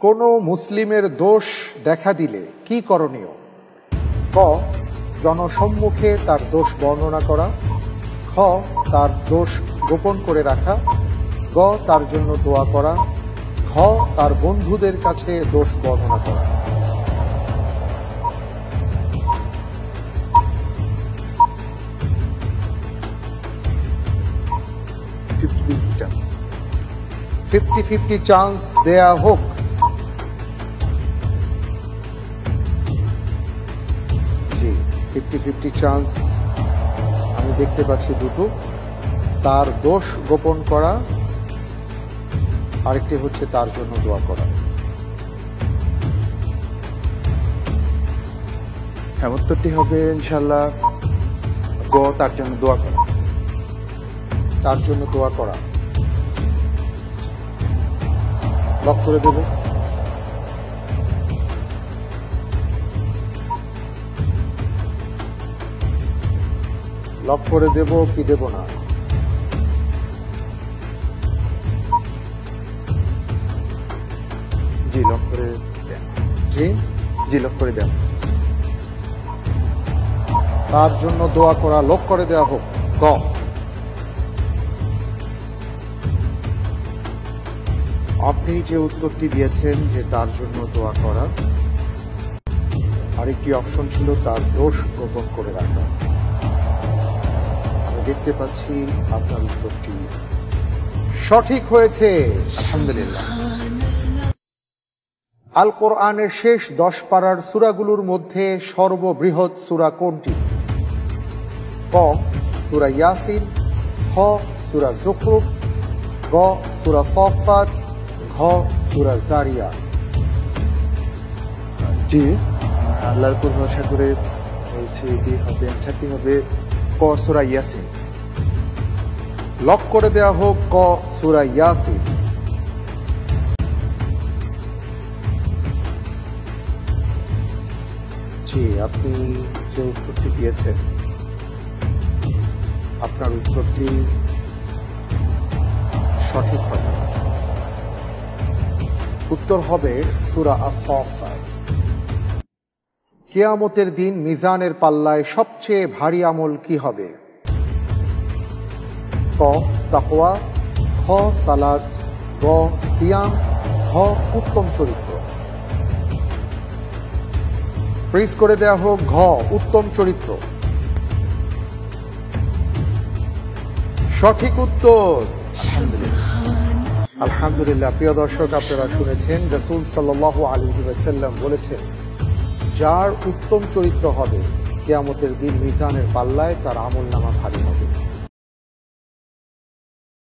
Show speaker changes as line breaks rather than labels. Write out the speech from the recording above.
কোনো মুসলিমের দোষ দেখা দিলে কি করণীয়? ক, জনসম্মুখে তার দোষ বর্ণনা করা। খ, তার দোষ গোপন করে রাখা। গ, তার জন্য দোয়া করা। ঘ, তার বন্ধুদের কাছে দোষ বর্ণনা করা। চান্স 50-50 চান্স দেয়া হোক। জি, 50-50 চান্স আমি দেখতে পাচ্ছি দুটো। তার দোষ গোপন করা, আরেকটি হচ্ছে তার জন্য দোয়া করা।
হ্যাঁ, উত্তরটি হবে ইনশাল্লাহ গ, তার জন্য দোয়া করা।
তার জন্য দোয়া করা লক করে দেব। লক করে দেব কি দেব না?
জি, লক করে দেন।
জি
জি, লক করে দেন।
তার জন্য দোয়া করা লক করে দেওয়া হোক। গ, আপনি যে উত্তরটি দিয়েছেন যে তার জন্য দোয়া করা, আরেকটি অপশন ছিল তার দোষ গোপন করে রাখা। আমি দেখতে পাচ্ছি আপনার উত্তরটি সঠিক হয়েছে,
আলহামদুলিল্লাহ।
আল কোরআনের শেষ 10 পারার সূরাগুলোর মধ্যে সর্ববৃহৎ সূরা কোনটি? ক, সূরা ইয়াসিন। খ, সূরা যুখরুফ। গ, সূরা সাফফাত। ঘ, সূরা যারিয়াত।
জি, আল্লাহর উপর ভরসা করে বলছি এটি হবে, অ্যান্সারটি হবে ক, সূরা ইয়াসিন।
লক করে দেওয়া হোক ক, সূরা ইয়াসিন। জি, আপনি যে উত্তরটি দিয়েছেন আপনার উত্তরটি সঠিক হবে। উত্তর হবে সূরা আস-সাফফাত। কিয়ামতের দিন মিজানের পাল্লায় সবচেয়ে ভারী আমল কি হবে? ক, তাকওয়া। খ, সালাত। গ, সিয়াম। ঘ, উত্তম চরিত্র। ফ্রিজ করে দেয়া হোক ঘ, উত্তম চরিত্র। সঠিক উত্তর। আলহামদুলিল্লাহ। প্রিয় দর্শক, আপনারা শুনেছেন রাসূল সাল্লাল্লাহু আলাইহি ওয়াসাল্লাম বলেছেন, যার উত্তম চরিত্র হবে কিয়ামতের দিন মিজানের পাল্লায় তার আমলনামা ভারী হবে।